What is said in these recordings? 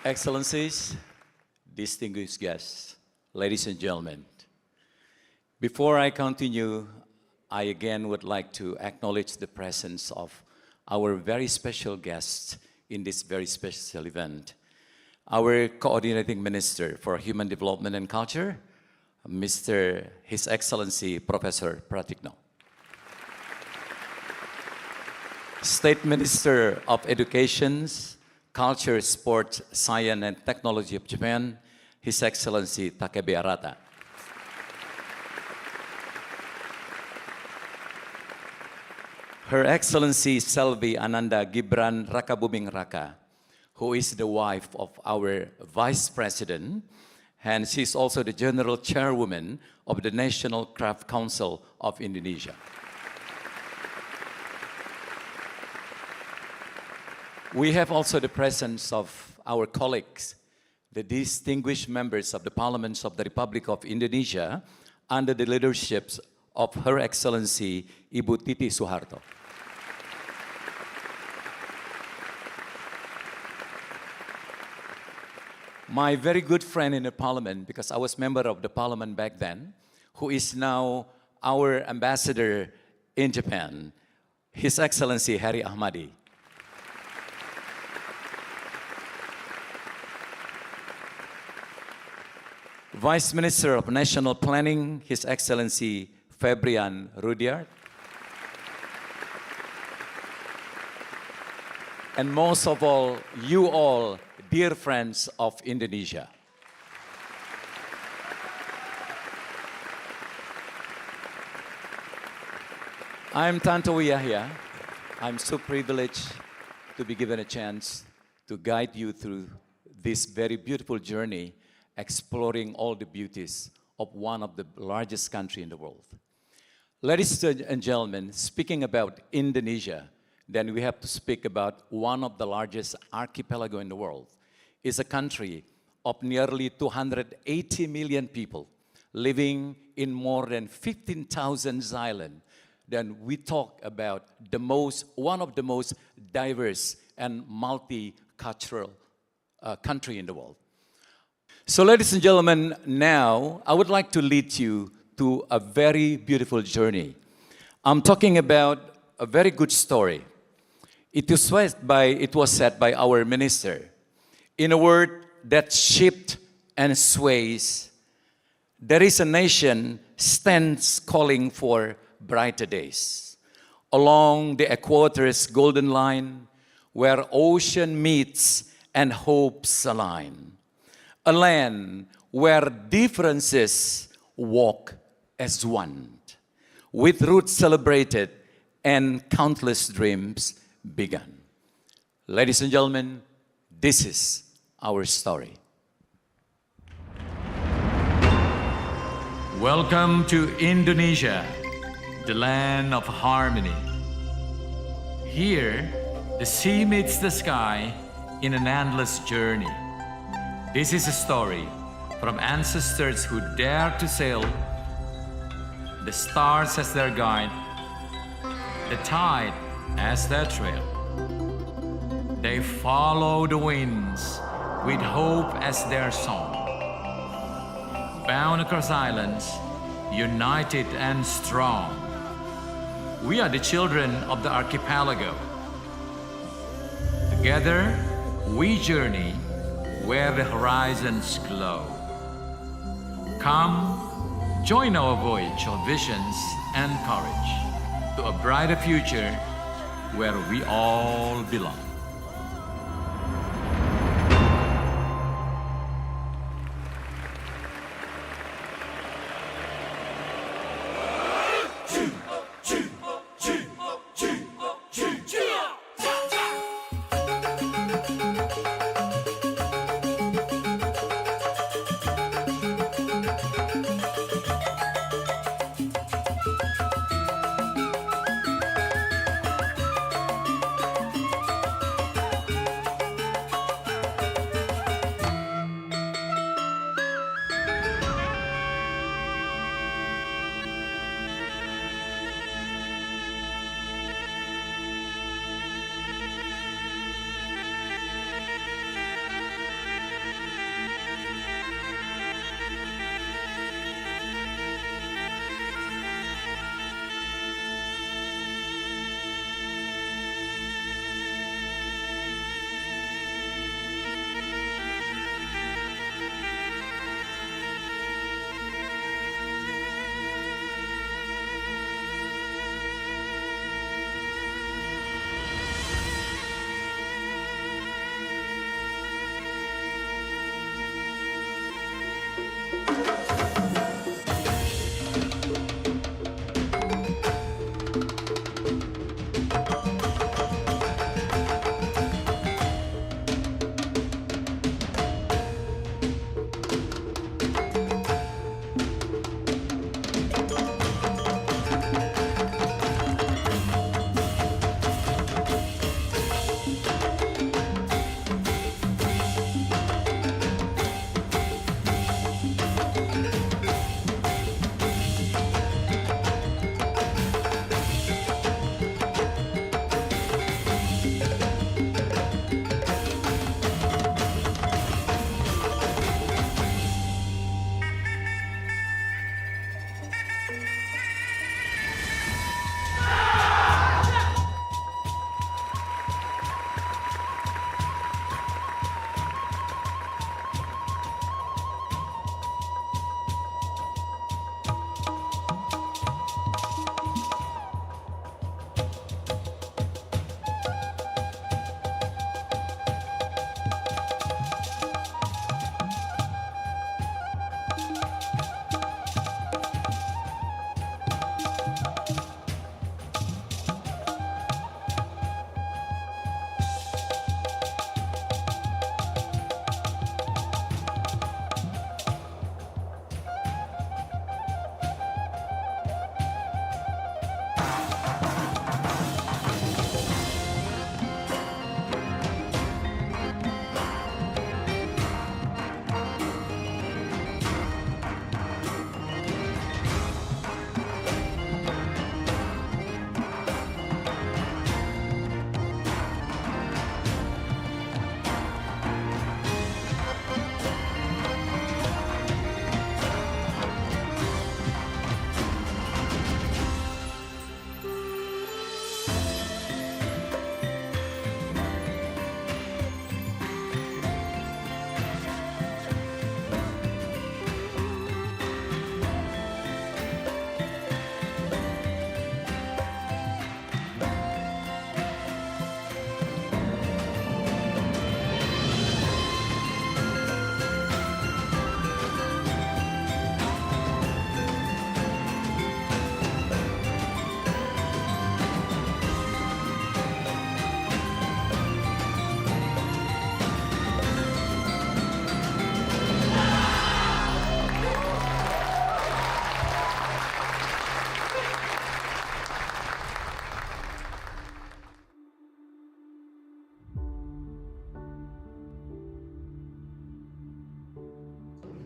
Excellencies, distinguished guests, ladies and gentlemen, before I continue, I again would like to acknowledge the presence of our very special guests in this very special event. Our Coordinating Minister for Human Development and Culture, His Excellency Professor Pratikno. State Minister of Education, Culture, Sport, Science and Technology of Japan, His Excellency Takebe Arata. Her Excellency Selvi Ananda Gibran Rakabuming Raka, who is the wife of our Vice President, and she's also the General Chairwoman of the National Craft Council of Indonesia. We have also the presence of our colleagues, the distinguished members of the Parliaments of the Republic of Indonesia, under the leadership of Her Excellency Ibu Titi Soeharto. My very good friend in the Parliament, because I was member of the Parliament back then, who is now our ambassador in Japan, His Excellency Heri Ahmadi. Vice Minister of National Planning, His Excellency Febrian Rudyard. And most of all, you all, dear friends of Indonesia. I'm Tantowi Yahya. I'm so privileged to be given a chance to guide you through this very beautiful journey, exploring all the beauties of one of the largest countries in the world. Ladies and gentlemen, speaking about Indonesia, then we have to speak about one of the largest archipelago in the world. It's a country of nearly 280 million people living in more than 15,000 islands. Then we talk about one of the most diverse and multicultural country in the world. So ladies and gentlemen, now I would like to lead you to a very beautiful journey. I'm talking about a very good story. It was said by our minister, in a word that shifts and sways, there is a nation stands calling for brighter days. Along the equator's golden line, where ocean meets and hopes align. A land where differences walk as one, with roots celebrated and countless dreams begun. Ladies and gentlemen, this is our story. Welcome to Indonesia, the land of harmony. Here, the sea meets the sky in an endless journey. This is a story from ancestors who dared to sail, the stars as their guide, the tide as their trail. They follow the winds with hope as their song. Bound across islands, united and strong. We are the children of the archipelago. Together, we journey where the horizons glow. Come, join our voyage of visions and courage to a brighter future where we all belong.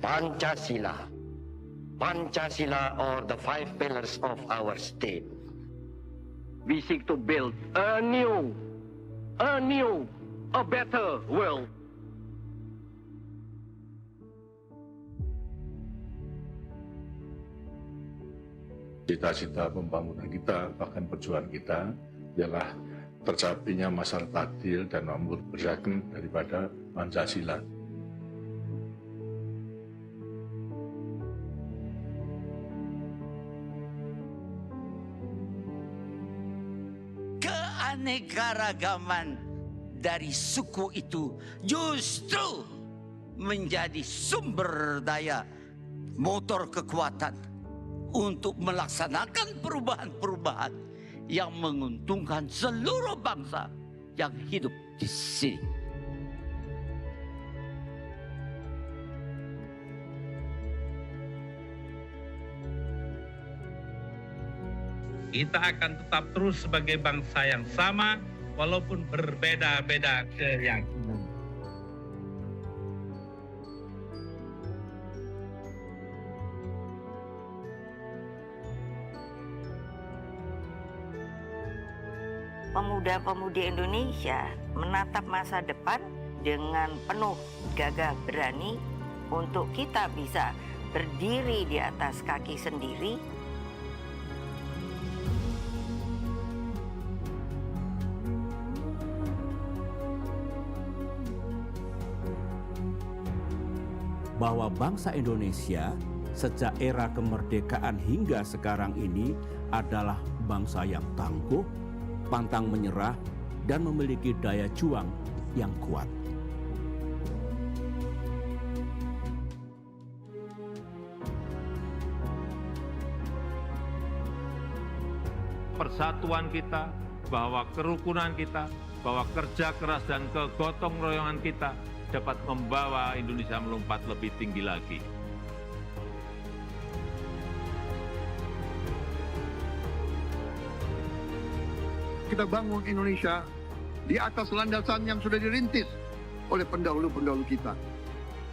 Pancasila. Pancasila or the 5 pillars of our state. We seek to build a better world. Cita-cita pembangunan kita, bahkan perjuangan kita, ialah tercapainya masyarakat adil dan makmur berdasarkan daripada Pancasila. Keanekaragaman dari suku itu justru menjadi sumber daya, motor kekuatan untuk melaksanakan perubahan-perubahan yang menguntungkan seluruh bangsa yang hidup di sini. Kita akan tetap terus sebagai bangsa yang sama walaupun berbeda-beda keyakinan. Pemuda-pemudi Indonesia menatap masa depan dengan penuh gagah berani untuk kita bisa berdiri di atas kaki sendiri. Bahwa bangsa Indonesia sejak era kemerdekaan hingga sekarang ini adalah bangsa yang tangguh, pantang menyerah, dan memiliki daya juang yang kuat. Persatuan kita, bahwa kerukunan kita, bahwa kerja keras dan kegotong royongan kita dapat membawa Indonesia melompat lebih tinggi lagi. Kita bangun Indonesia di atas landasan yang sudah dirintis oleh pendahulu-pendahulu kita.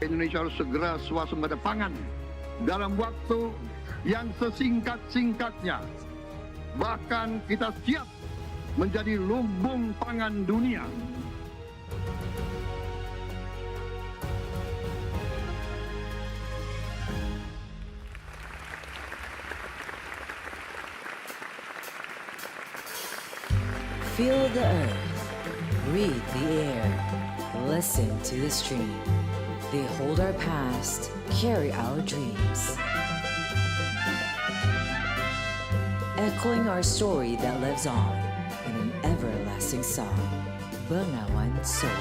Indonesia harus segera swasembada pangan dalam waktu yang sesingkat-singkatnya. Bahkan kita siap menjadi lumbung pangan dunia. Feel the earth, breathe the air, listen to the stream. They hold our past, carry our dreams. Echoing our story that lives on in an everlasting song. Bengawan Solo.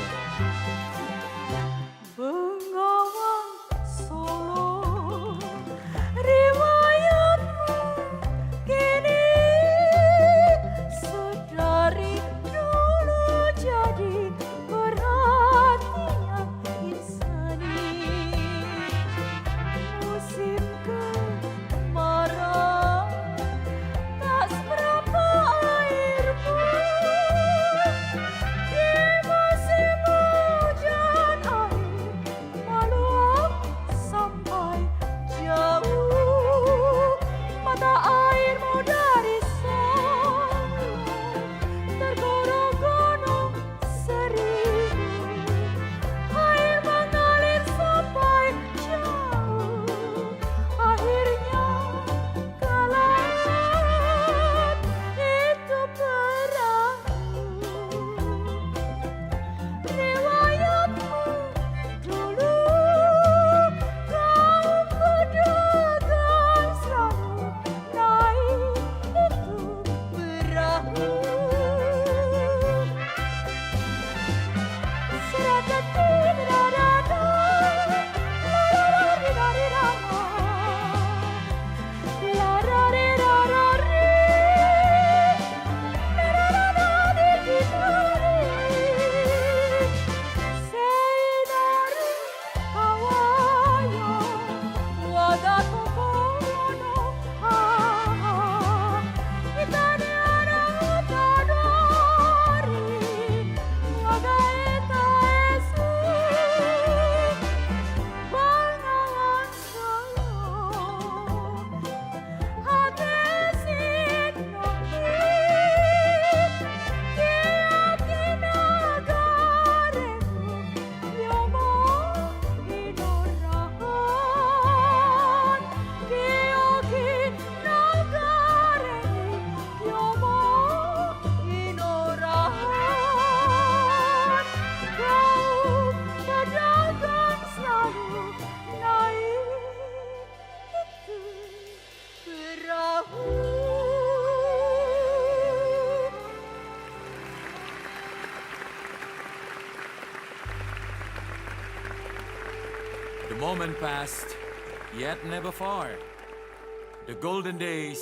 Bengawan Solo, riwayatmu kini sedari dulu jadi perhatian insani. Musim kemarau tak seberapa airmu, di musim hujan moment past, yet never far. The golden days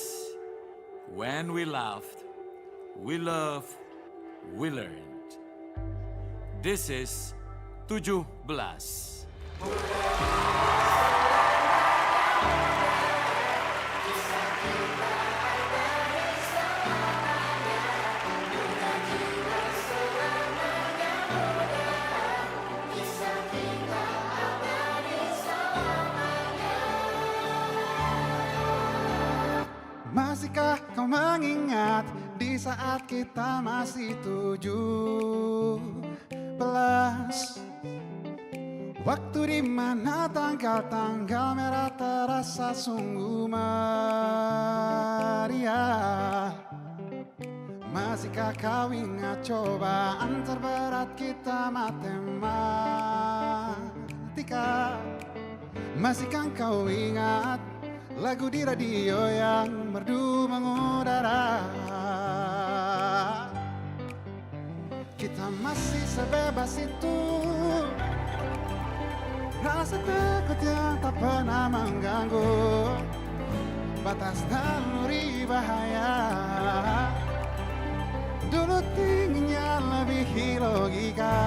when we laughed, we loved, we learned. This is 17. Masihkah kau mengingat di saat kita masih 17? Waktu di mana tanggal-tanggal merah terasa sungguh meriah. Masihkah kau ingat cobaan terberat kita matematika? Masihkah kau ingat lagu di radio yang merdu mengudara? Kita masih sebebas itu, rasa takut yang tak pernah mengganggu batas naluri bahaya. Dulu tingginya lebih logika.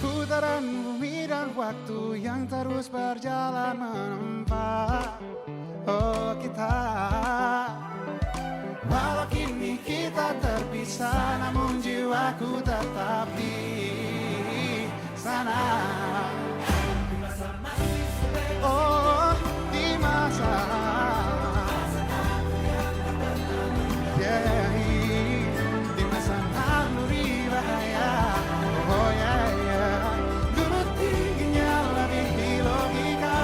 Putaran bumi dan waktu yang terus berjalan menempa kita. Walau kini kita terpisah, namun jiwaku tetap di sana. Oh, di masa yeah, di masa naluri bahaya. Oh yeah, yeah. Dulu tingginya lebih logika.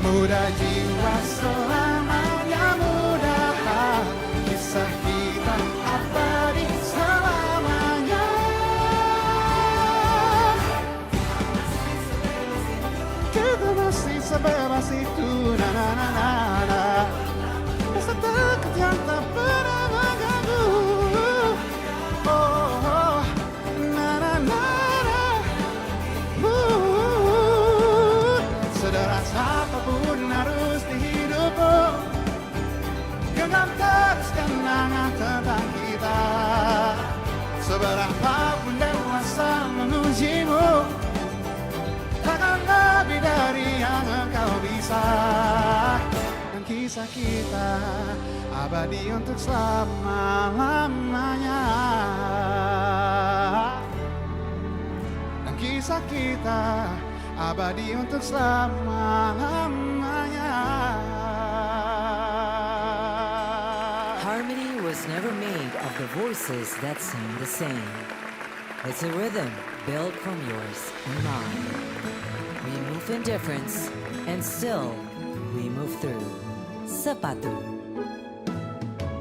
Muda jiwa selamanya muda, kisah kita abadi selamanya. Kita masih sebebas itu, na na na na na. Rasa takut yang tak pernah mengganggu. Oh, oh, na na na na. Sederas apapun harus di hidupku, genggam terus kenangan tentang kita. Seberapapun dewasa mengujimu, takkan lebih dari yang engkau bisa. Dan kisah kita abadi untuk selama-lamanya. Dan kisah kita abadi untuk selama-lamanya. Harmony was never made of the voices that sing the same. It's a rhythm built from yours and mine. We move in difference, and still we move through. Sepatu.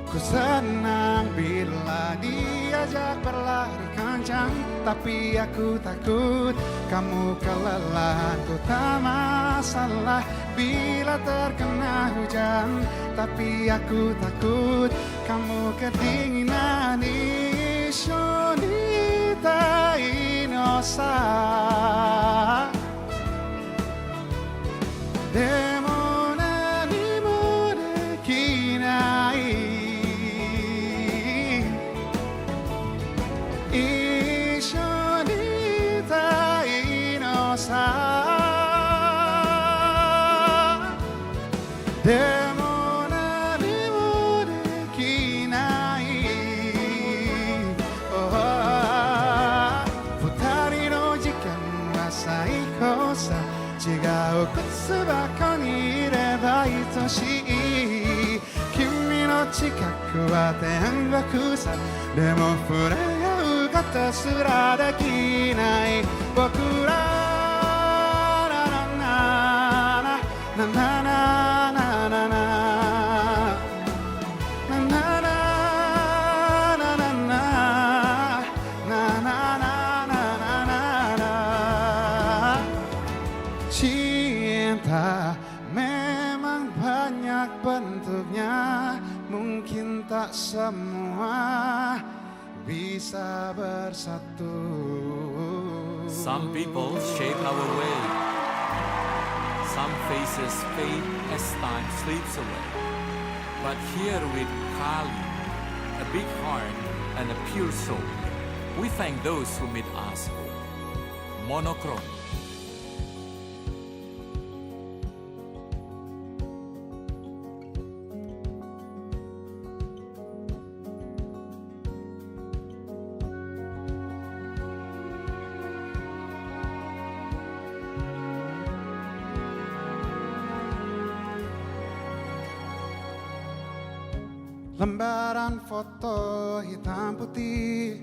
Ku senang bila diajak berlari kencang, tapi aku takut kamu kelelahan. Ku tak masalah bila terkena hujan, tapi aku takut kamu kedinginan. Ishonita inosa demo nani mo dekinai. Ishonita inosa demo nani mo dekinai. Oh, futari no jikan wa saiko sa. 違う靴箱にいれば愛しい君のの近くは天国さでも触れ合うことすらできない僕らララナナナナナナナナCinta memang banyak bentuknya, mungkin tak semua bisa bersatu. Some people shape our way. Some faces fade as time slips away. But here with Kali, a big heart and a pure soul, we thank those who made us whole. Monochrome. Lembaran foto hitam putih,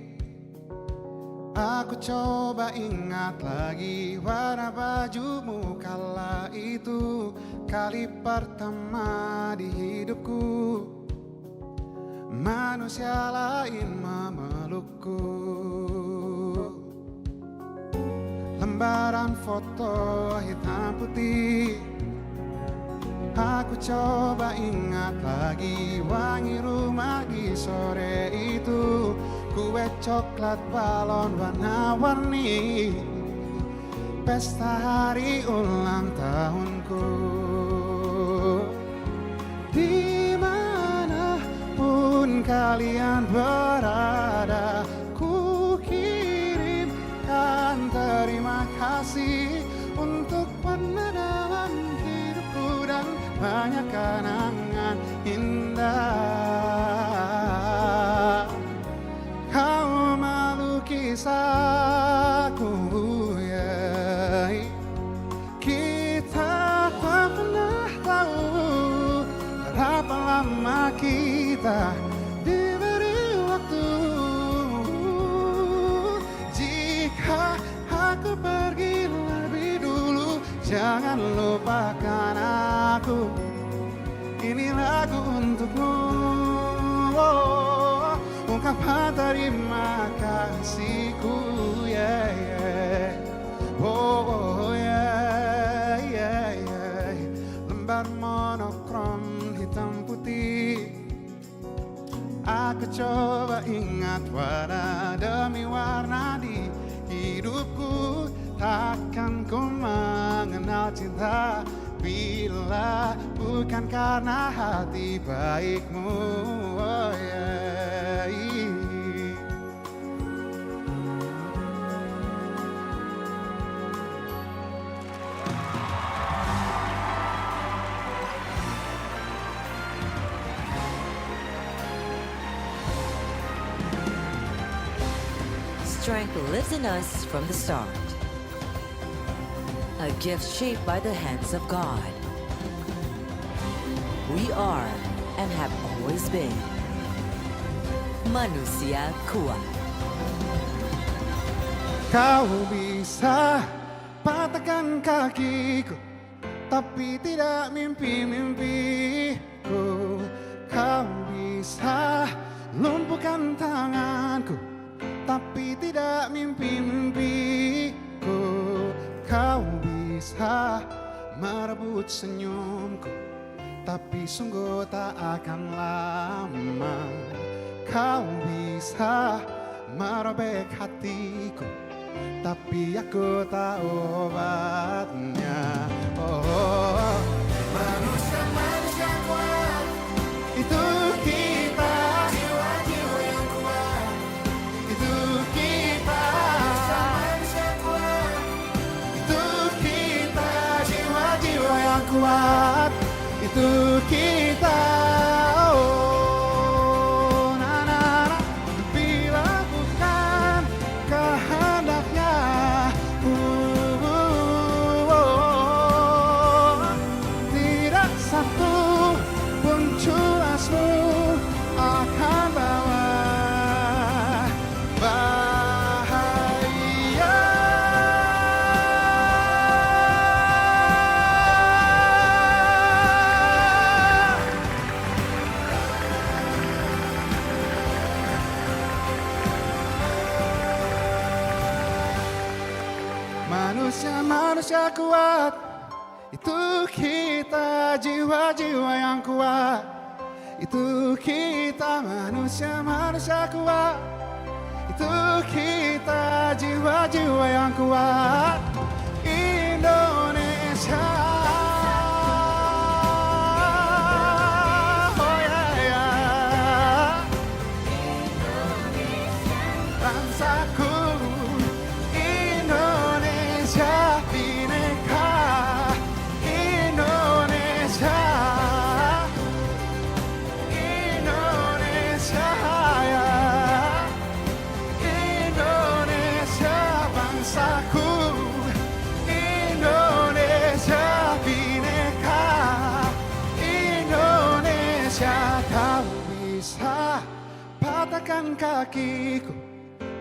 aku coba ingat lagi warna bajumu kala itu, kali pertama di hidupku manusia lain memelukku. Lembaran foto hitam putih, aku coba ingat lagi wangi rumah di sore itu, kue coklat balon warna-warni, pesta hari ulang tahunku. Dimanapun kalian berada, ku kirimkan terima kasih untuk warna dalam hidupku dan banyak kenangan indah. Kau melukis aku, ya. Kita tak pernah tahu berapa lama kita diberi waktu. Jika aku pergi lebih dulu, jangan lupakan aku. Ini lagu untukmu, oh, ungkapan terima kasihku, yeah, yeah. Oh, yeah, yeah, yeah. Lembar monokrom hitam putih, aku coba ingat warna demi warna di hidupku. Takkan ku mengenal cinta bila bukan karena hati baikmu, oh yeah. Strength lives in us from the start. A gift shaped by the hands of God. We are and have always been manusia kuat. Kau bisa patahkan kakiku, tapi tidak mimpi-mimpiku. Kau bisa lumpuhkan tanganku, tapi tidak mimpi-mimpiku. Kau bisa merebut senyumku, tapi sungguh tak akan lama. Kau bisa merobek hatiku, tapi aku tak obatnya. Oh, manusia-manusia kuat, itu kita. Jiwa-jiwa yang kuat, itu kita. Manusia kuat, itu kita. Jiwa-jiwa yang kuat, itu kita. Oh, na-na-na. Bila bukan kehendaknya, tidak satu pun culasmu manusia kuat, itu kita jiwa-jiwa yang kuat. Itu kita manusia-manusia kuat, itu kita jiwa-jiwa yang kuat. Indonesia, oh ya ya, bangsaku Indonesia bineka, Indonesia, Indonesia ya, Indonesia bangsaku, Indonesia bineka, Indonesia. Kau bisa patahkan kakiku,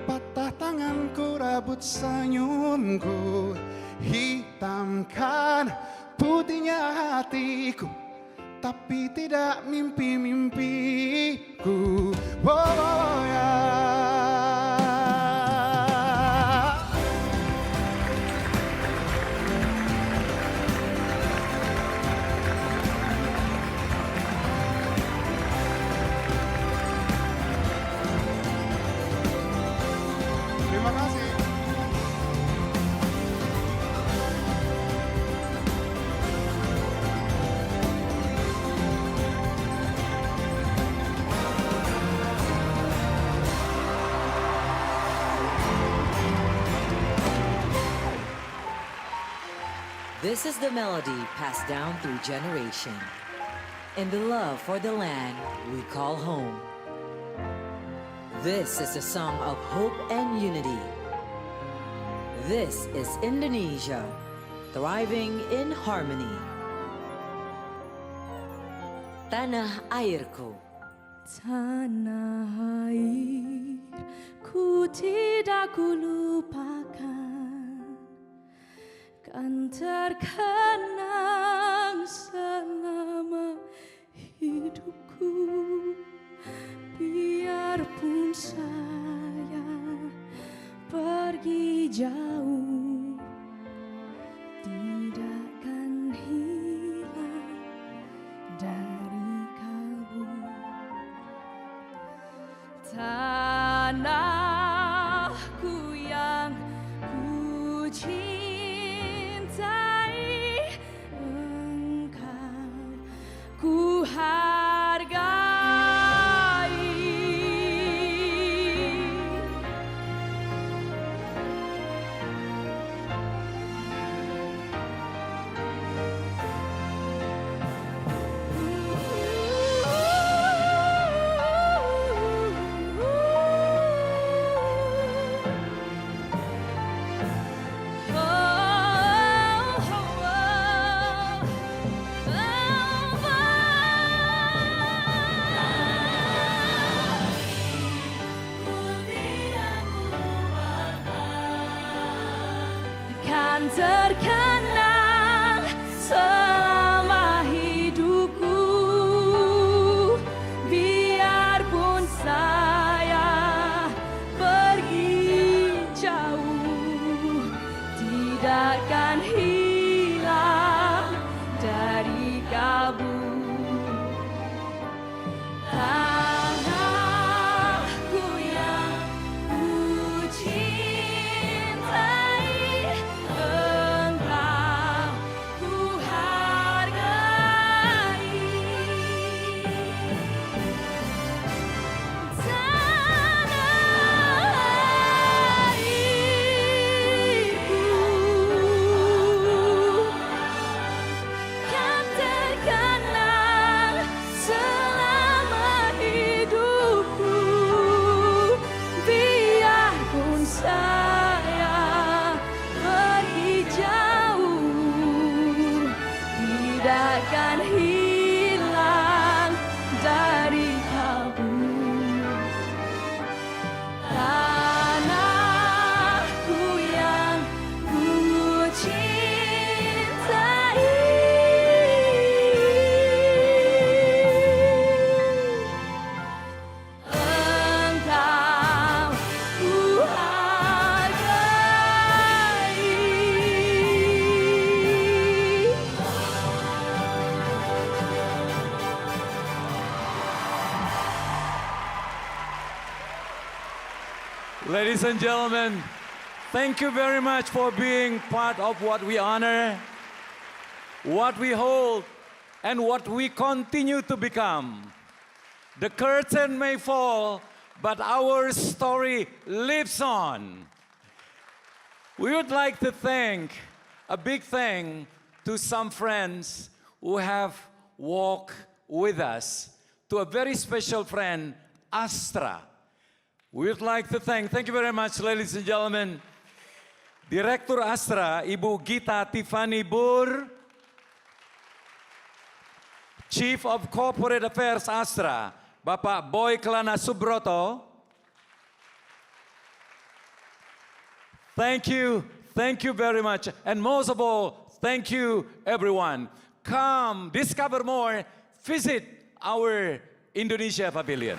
patah tanganku, rabut senyumku, hitamkan putihnya hatiku, tapi tidak mimpi-mimpiku. Oh ya. Terima kasih. This is the melody passed down through generation, and the love for the land we call home. This is a song of hope and unity. This is Indonesia, thriving in harmony. Tanah airku. Tanah airku tidak kulupakan, kan terkenang selama hidupku. Biarpun saya pergi jauh, tidakkan hilang dari kalbu. Tanahku yang ku cintai, engkau ku hargai. Kan terkenang selama hidupku, biarpun saya pergi jauh, tidakkan hilang dari kalbu. Tanahku yang ku cintai, engkau ku hargai. Tanah airku kan terkenang selama hidupku, biarpun saya pergi jauh, tidakkan hilang dari kalbu. Tanahku yang ku cintai, engkau ku hargai. Ladies and gentlemen, thank you very much for being part of what we honor, what we hold, and what we continue to become. The curtain may fall, but our story lives on. We would like to thank a big thank to some friends who have walked with us, to a very special friend, Astra. We would like to thank you very much, ladies and gentlemen, Direktur Astra, Ibu Gita Tiffany Bur, Chief of Corporate Affairs Astra, Bapak Boy Kelana Subroto. Thank you very much. And most of all, thank you everyone. Come, discover more, visit our Indonesia Pavilion.